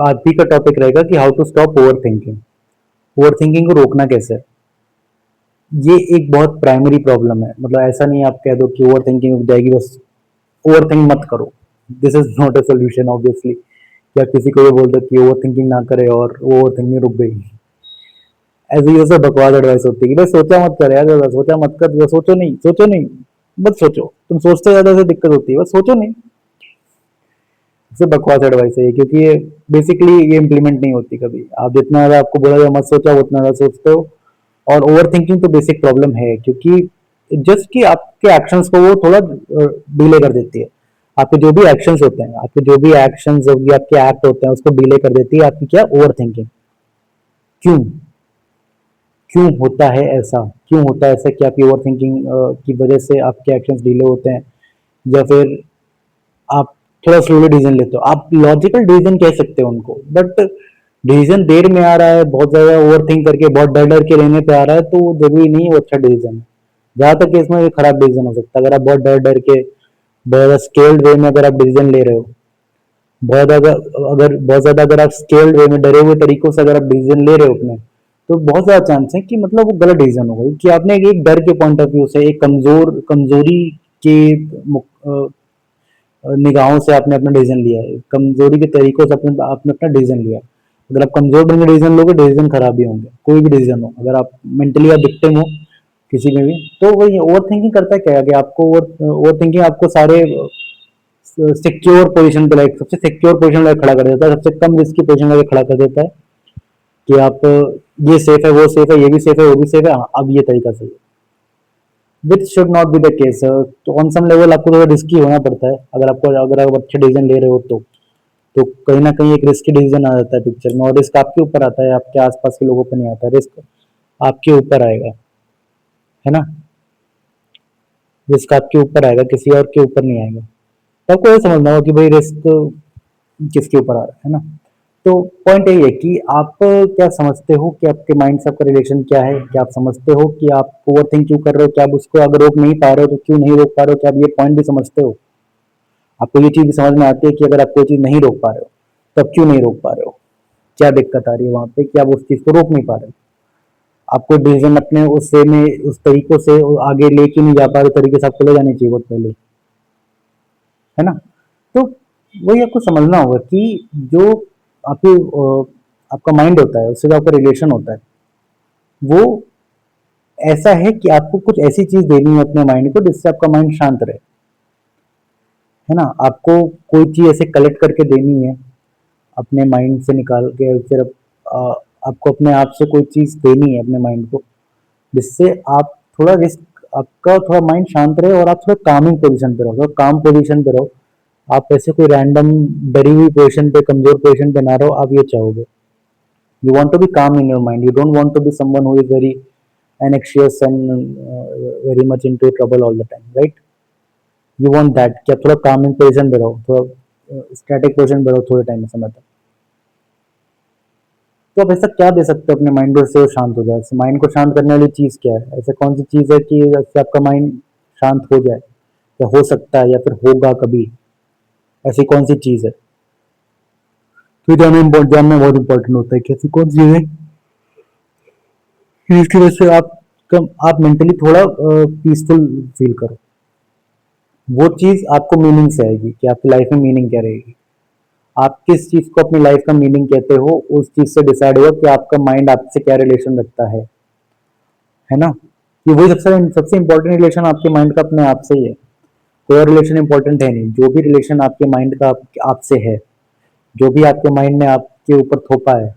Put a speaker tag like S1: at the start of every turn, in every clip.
S1: आज भी का टॉपिक रहेगा कि how to stop over thinking. Over thinking को रोकना कैसे। ये एक बहुत प्राइमरी प्रॉब्लम है, मतलब ऐसा नहीं आप कह दो कि ओवर थिंकिंग रुक जाएगी बस, ओवर थिंक मत करो। This is not a solution obviously. या किसी को ये बोल दो कि ओवर थिंकिंग ना करे और वो ओवर थिंकिंग रुक गई, ऐसे ही ऐसे बकवास एडवाइस होती है कि बस सोचा मत कर यार, ज्यादा सोचा मत कर, सोचो नहीं, सोचो नहीं, बस सोचो, तुम सोचते ज्यादा से दिक्कत होती है, बस सोचो नहीं। इससे बकवास एडवाइस है ये, क्योंकि ये बेसिकली ये इम्प्लीमेंट नहीं होती कभी। आप जितना ज्यादा आपको बोला जाए मत सोचा, उतना ज्यादा सोचते हो। और ओवर थिंकिंग तो बेसिक प्रॉब्लम है, क्योंकि जस्ट कि आपके एक्शंस को वो थोड़ा डिले कर देती है। आपके जो भी एक्शंस होते हैं, आपके जो भी एक्शंस होगी, आपके एक्ट होते हैं, उसको डिले कर देती है आपकी क्या, ओवर थिंकिंग। क्यों? क्यों होता है ऐसा? क्यों होता है ऐसा कि आपकी ओवर थिंकिंग की वजह से आपके एक्शंस डिले होते हैं? या फिर आप थोड़ा स्लोली डिसीजन लेते हो, आप लॉजिकल डिसीजन कह सकते हो उनको, बट डिसीजन देर में आ रहा है, बहुत ज्यादा ओवर थिंक करके, बहुत डर डर के रहने पे आ रहा है, तो वो जरूरी नहीं वो अच्छा डिसीजन है। ज्यादातर केस में ये खराब डिसीजन हो सकता है। अगर आप बहुत डर डर के, बहुत स्केल्ड वे में अगर आप डिसीजन ले रहे हो, बहुत ज्यादा, अगर बहुत ज्यादा अगर आप स्केल्ड वे में डरे हुए तरीकों से अगर आप डिसीजन ले रहे हो अपने, तो बहुत ज्यादा चांस है कि मतलब वो गलत डिसीजन होगा, कि आपने एक डर के पॉइंट ऑफ व्यू से, एक कमजोरी के निगाहों से आपने अपना डिसीजन लिया है, कमजोरी के तरीकों से आपने आपने अपना डिसीजन लिया है। अगर आप कमजोर बन के डिसीजन लोगे, डिसीजन खराब ही होंगे, कोई भी डिसीजन हो। अगर आप मेंटली आप विक्टिम हो किसी में भी, तो वही ओवर थिंकिंग करता है क्या है कि आपको ओवर थिंकिंग आपको सारे सिक्योर पोजीशन पे, लाइक सबसे सिक्योर पोजीशन में खड़ा कर देता है, सबसे कम रिस्क की पोजीशन में खड़ा कर देता है कि आप ये सेफ है, वो सेफ है, ये भी सेफ है, वो भी सेफ है, हाँ, अब ये तरीका सही है। Which should not be the case. तो ऑन सम लेवल आपको थोड़ा रिस्की होना पड़ता है, अगर आप अच्छे डिसीजन ले रहे हो तो कहीं ना कहीं एक रिस्की डिसीजन आ जाता है पिक्चर में, और रिस्क आपके ऊपर आता है, आपके आसपास के लोगों पर नहीं आता, रिस्क आपके ऊपर आएगा, है ना। रिस्क आपके ऊपर आएगा, किसी और के ऊपर नहीं आएगा। तो आपको ये समझना होगा कि भाई रिस्क किसके ऊपर आ रहा है ना। तो पॉइंट यही है कि आप क्या समझते हो कि आपके माइंड से आपका रिलेशन क्या है, क्या आप समझते हो कि आप ओवर थिंक क्यों कर रहे हो, क्या आप उसको अगर रोक नहीं पा रहे हो तो क्यों नहीं रोक पा रहे हो, क्या आप ये पॉइंट भी समझते हो? आपको ये चीज भी समझ में आती है कि अगर आप कोई चीज नहीं रोक पा रहे हो, तब क्यों नहीं रोक पा रहे हो, क्या दिक्कत आ रही है वहां पे कि आप उस चीज को रोक नहीं पा रहे हो? आपको डिसीजन अपने उस वे में, उस तरीकों से आगे लेके नहीं जा पा रहे तरीके से आपको ले जानी चाहिए बहुत पहले, है ना। तो वही आपको समझना होगा कि जो आपकी आपका माइंड होता है, उससे जो आपका रिलेशन होता है, वो ऐसा है कि आपको कुछ ऐसी चीज देनी है अपने माइंड को जिससे आपका माइंड शांत रहे, है ना। आपको कोई चीज ऐसे कलेक्ट करके देनी है अपने माइंड से निकाल के, फिर आपको अपने आप से कोई चीज देनी है अपने माइंड को, जिससे आप थोड़ा रिस्क, आपका थोड़ा माइंड शांत रहे और आप थोड़ा कामिंग पोजीशन पे रहो, थोड़ा काम पोजीशन पे रहो। आप ऐसे कोई रैंडम डरी हुई पोजीशन पे, कमजोर पोजीशन पे ना रहो, आप ये चाहोगे। You want to be calm in your mind. You don't want to be someone who is very anxious and very much into trouble all the time, right? You want that कि आप थोड़ा calming position पे रहो, थोड़ा static position पे रहो थोड़े time समय तक। तो आप ऐसा क्या दे सकते हो अपने माइंड को जिससे वो शांत हो जाए? माइंड को शांत करने वाली चीज क्या है? ऐसा कौन सी चीज है कि जिससे आपका माइंड शांत हो जाए, या हो सकता है, या फिर होगा कभी? ऐसी कौन सी चीज है? तो जानना बहुत इंपॉर्टेंट होता है कि ऐसी कौन सी चीज है कि जिसकी वजह से आप मेंटली थोड़ा पीसफुल फील करो। वो चीज आपको मीनिंग से आएगी कि आपकी लाइफ में मीनिंग क्या रहेगी। आप किस चीज को अपनी लाइफ का मीनिंग कहते हो, उस चीज से डिसाइड होगा कि आपका माइंड आपसे क्या रिलेशन रखता है ना। ये वही सबसे सबसे इंपॉर्टेंट रिलेशन आपके माइंड का अपने आप से ही है। कोई और रिलेशन इंपॉर्टेंट है नहीं। जो भी रिलेशन आपके माइंड का आपसे है, जो भी आपके माइंड ने आपके ऊपर थोपा है,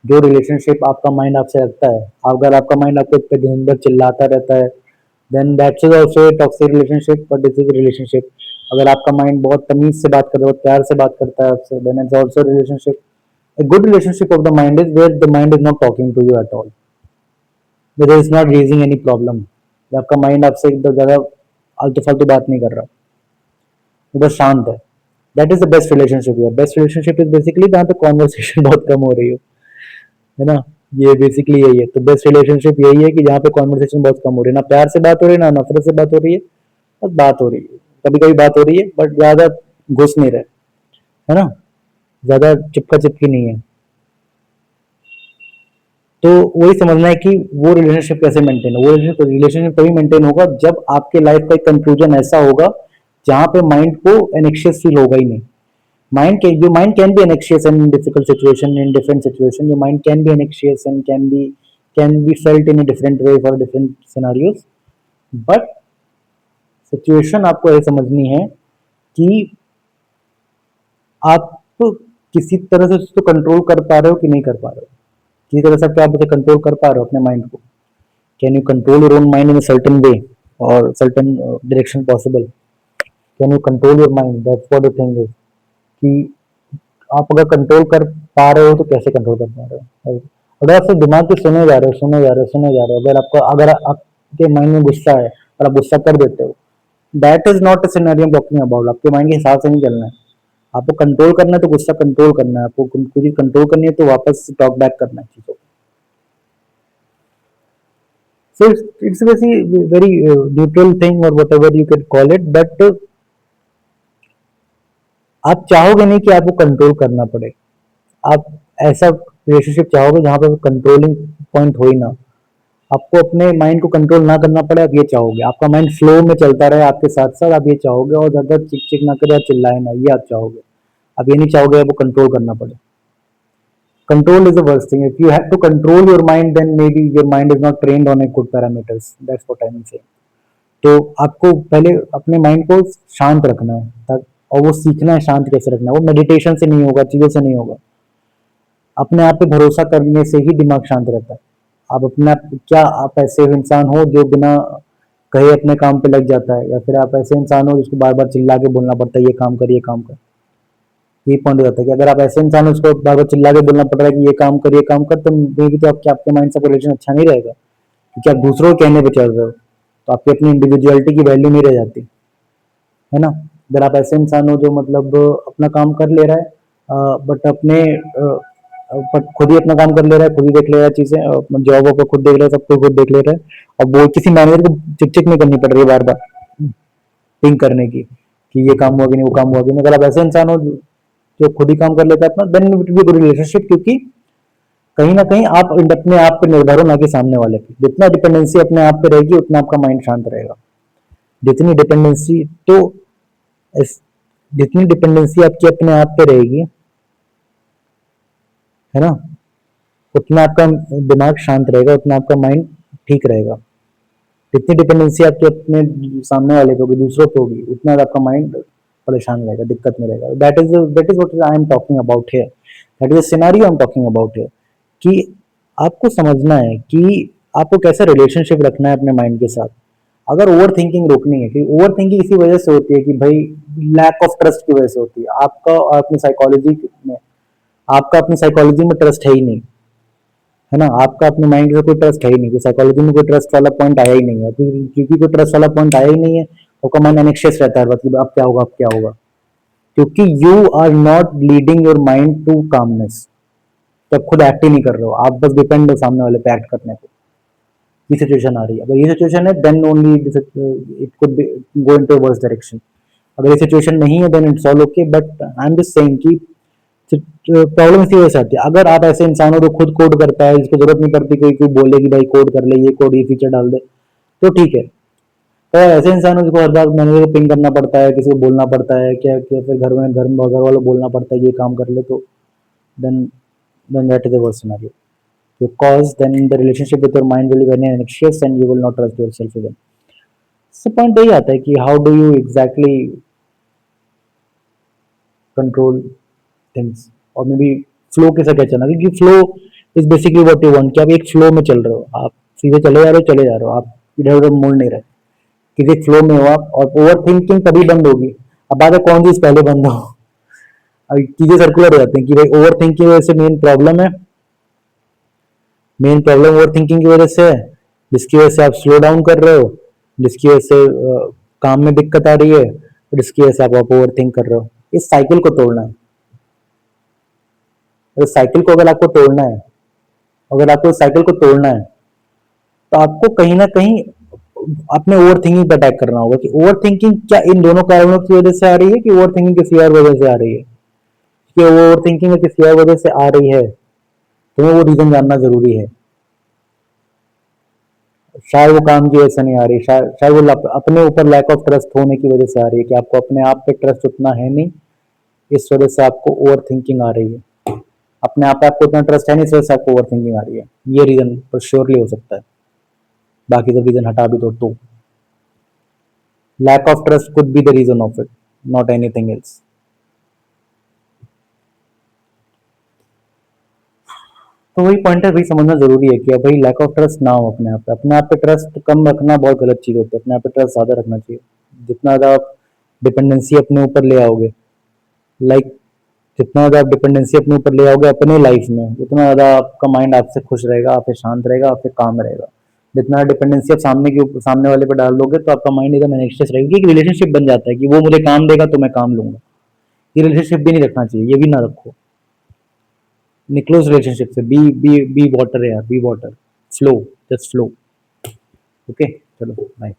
S1: जो रिलेशनशिप आपका माइंड आपसे रखता है, अगर आपका माइंड आपके ऊपर दिन भर चिल्लाता रहता है, then that's is also a toxic relationship, but this is relationship. अगर आपका माइंड बहुत तमीज से बात कर रहा है, प्यार से बात करता है आपसे, then it's also relationship. A good relationship of the mind is where the mind is not talking to you at all, where it is not raising any problem। आपका माइंड आपसे एकदम ज्यादा आलतू फालतू बात नहीं कर रहा, वो बस शांत है। That is the best relationship. Best relationship is basically जहाँ पे कॉन्वर्सेशन बहुत कम हो रही हो, है ना। ये बेसिकली यही है। तो बेस्ट रिलेशनशिप यही है कि जहाँ पे कॉन्वर्सेशन बहुत कम हो रही है, ना प्यार से बात हो रही है, ना नफरत से बात हो रही है, बस बात हो रही है। कभी कभी बात हो रही है बट ज्यादा घुस नहीं रहे, है ना। ज़्यादा चिपका चिपकी नहीं है। तो वही समझना है कि वो रिलेशनशिप कैसे मेंटेन हो। वो रिलेशनशिप तभी मेंटेन होगा जब आपके लाइफ का एक कंक्लूजन ऐसा होगा जहाँ पे माइंड को एनेक्शियस फील होगा ही नहीं। Your mind can be anxious in difficult situation, in different situation. Your mind can be anxious and can be felt in a different way for different scenarios. But situation आपको ये समझनी है कि आप किसी तरह से उसको कंट्रोल कर पा रहे हो कि नहीं कर पा रहे हो। किसी तरह से क्या आप उसे कंट्रोल कर पा रहे हो अपने माइंड को। Can you control your own mind in a certain way और certain direction possible. Can you control your mind, that's what the thing is कि आप अगर कंट्रोल कर पा रहे हो तो कैसे कंट्रोल कर पा रहे हो। अगर आप सिर्फ दिमाग के सुने जा रहे हो सुने जा रहे हो, अगर आपके माइंड में गुस्सा है और आप गुस्सा कर देते हो, that is not a scenario I am talking about. आपके माइंड के हिसाब से नहीं चलना है। आपको कंट्रोल करना है तो गुस्सा कंट्रोल करना है। आपको कोई चीज कंट्रोल करनी है तो वापस टॉक बैक करना है चीजों को। So it's basically very neutral thing or whatever you can call it, but आप चाहोगे नहीं कि आपको कंट्रोल करना पड़े। आप ऐसा रिलेशनशिप चाहोगे जहाँ पे कंट्रोलिंग पॉइंट हो ही ना। आपको अपने माइंड को कंट्रोल ना करना पड़े, आप ये चाहोगे। आपका माइंड फ्लो में चलता रहे आपके साथ साथ, आप ये चाहोगे। और ज्यादा चिक चिक ना करे या चिल्लाए ना, ये आप चाहोगे। आप ये नहीं चाहोगे आपको कंट्रोल करना पड़े। Control is the worst thing. If you have to control your mind, then maybe your mind is not trained on a good parameters. That's what I'm saying. तो आपको पहले अपने माइंड को शांत रखना है और वो सीखना है शांत कैसे रखना है। वो मेडिटेशन से नहीं होगा, चीज़ों से नहीं होगा। अपने आप पे भरोसा करने से ही दिमाग शांत रहता है। आप अपना क्या आप ऐसे इंसान हो जो बिना कहे अपने काम पे लग जाता है, या फिर आप ऐसे इंसान हो जिसको बार बार चिल्ला के बोलना पड़ता है ये काम कर ये काम कर। ये पॉइंट हो जाता है कि अगर आप ऐसे इंसान हो उसको बार बार चिल्ला के बोलना पड़ रहा है कि ये काम कर, तो मे भी तो आपके माइंड से रिलेशन अच्छा नहीं रहेगा, क्योंकि आप दूसरों के कहने पे चल रहे हो। तो आपकी अपनी इंडिविजुअलिटी की वैल्यू नहीं रह जाती है ना। अगर आप ऐसे इंसान हो जो मतलब अपना काम कर ले रहा है, बट अपने बट खुद ही अपना काम कर ले रहा है, खुद ही देख ले रहा है चीजें, जॉब वॉब खुद देख रहा है, सब कुछ खुद देख ले रहा है, और वो किसी मैनेजर को चिक चिक नहीं करनी पड़ रही है बार बार पिंक करने की कि ये काम हुआ कि नहीं वो काम हुआ कि नहीं। अगर आप ऐसे इंसान हो जो खुद ही काम कर लेता है अपना, then it be good relationship. क्योंकि कहीं ना कहीं आप अपने आप पे निर्भर हो, ना कि सामने वाले पे। जितना डिपेंडेंसी अपने आप पे रहेगी उतना आपका माइंड शांत रहेगा। जितनी डिपेंडेंसी तो इस जितनी डिपेंडेंसी आपकी अपने आप पे रहेगी, है ना, उतना आपका दिमाग शांत रहेगा, उतना आपका माइंड ठीक रहेगा। जितनी डिपेंडेंसी आपकी अपने सामने वाले पे होगी, दूसरों पे होगी, उतना आपका माइंड परेशान रहेगा, दिक्कत में रहेगा। That is what I am talking about here. That is a scenario I am talking about here कि आपको समझना है कि आपको कैसा रिलेशनशिप रखना है अपने माइंड के साथ। अगर ओवर थिंकिंग रोकनी है, कि ओवर थिंकिंग इसी वजह से होती है कि भाई लैक ऑफ ट्रस्ट की वजह से होती है। आपका और अपनी साइकोलॉजी में आपका अपनी साइकोलॉजी में ट्रस्ट है ही नहीं, है ना। आपका अपने माइंड से कोई ट्रस्ट है ही नहीं, साइकोलॉजी में कोई ट्रस्ट वाला पॉइंट आया ही नहीं है। क्योंकि कोई ट्रस्ट वाला पॉइंट आया ही नहीं है, आपका माइंड एनेक्शियस रहता है मतलब अब क्या होगा अब क्या होगा। क्योंकि you are not leading your mind to calmness. तो आप खुद एक्ट ही नहीं कर रहे हो, आप बस डिपेंड हो सामने वाले पे एक्ट करने पे। ये सिचुएशन आ रही है, अगर ये सिचुएशन है then only it could be go into worse direction. अगर ये सिचुएशन नहीं है then it's all okay. But I am just saying कि प्रॉब्लम इसी वजह से आती है। अगर आप ऐसे इंसान हो जो खुद कोड करता है, जिसको जरूरत नहीं पड़ती कोई कोई बोले कि भाई कोड कर ले, ये कोड ये फीचर डाल दे, तो ठीक है। और ऐसे इंसान हो जिसको हर बार मैनेजर को पिंग करना पड़ता है, किसी को बोलना पड़ता है, क्या क्या फिर घर वालों बोलना पड़ता है ये काम कर ले, तो then that is the worst scenario. Because then the relationship with your mind will be very anxious and you will not trust yourself again. So point यही आता है कि how do you exactly control things, और may be flow कैसा क्या चलना। क्योंकि flow is basically what you want, कि आप एक फ्लो में चल रहे हो, आप सीधे चले जा रहे हो, आप इधर उधर मुड़ नहीं रहे, किसी फ्लो में हो आप। और ओवर थिंकिंग तभी बंद होगी, अब बात है कौन चीज पहले बंद हो। अब चीजें सर्कुलर हो जाती हैं कि भाई ओवर थिंकिंग की वजह से मेन प्रॉब्लम ओवर थिंकिंग की वजह से है, जिसकी वजह से आप स्लो डाउन कर रहे हो, जिसकी वजह से काम में दिक्कत आ रही है, और जिसकी वजह से आप ओवर थिंक कर रहे हो। इस साइकिल को तोड़ना है। और इस साइकिल को अगर आपको तोड़ना है, तो आपको कहीं ना कहीं अपने ओवर थिंकिंग पर अटैक करना होगा कि ओवर थिंकिंग क्या इन दोनों कारणों की वजह से आ रही है, कि ओवर थिंकिंग किसी और वजह से आ रही है। कि ओवर थिंकिंग किसी और वजह से आ रही है, तुम्हें वो रीजन जानना जरूरी है। शायद वो काम की वजह से नहीं आ रही, शायद वो अपने ऊपर लैक ऑफ ट्रस्ट होने की वजह से आ रही है कि आपको अपने आप पे ट्रस्ट उतना है नहीं, इस वजह से आपको ओवर थिंकिंग आ रही है। अपने आप पे आपको उतना ट्रस्ट है नहीं, इस वजह से आपको ओवर थिंकिंग आ रही है। ये रीजन तो श्योरली हो सकता है, बाकी सब रीजन हटा भी दो तो lack of trust could be the reason of it, not anything else. तो वही पॉइंट है, वही समझना जरूरी है कि भाई लैक ऑफ ट्रस्ट ना हो अपने आप पे। अपने आप पे ट्रस्ट कम रखना बहुत गलत चीज होती है, अपने आप पे ट्रस्ट ज्यादा रखना चाहिए। जितना ज्यादा आप डिपेंडेंसी अपने ऊपर ले आओगे, लाइक जितना ज्यादा आप डिपेंडेंसी अपने ऊपर ले आओगे अपने लाइफ में, उतना ज्यादा आपका माइंड आपसे खुश रहेगा, आपसे शांत रहेगा, आपसे काम रहेगा। जितना डिपेंडेंसी आप सामने वाले पे डाल दोगे तो आपका माइंड एकदम एंग्शियस रहेगा। एक रिलेशनशिप बन जाता है कि वो मुझे काम देगा तो मैं काम लूंगा। ये रिलेशनशिप भी नहीं रखना चाहिए, ये भी ना रखो। निकलो उस रिलेशनशिप से, बी वाटर यार, be water, flow, just flow. Okay, चलो बाय।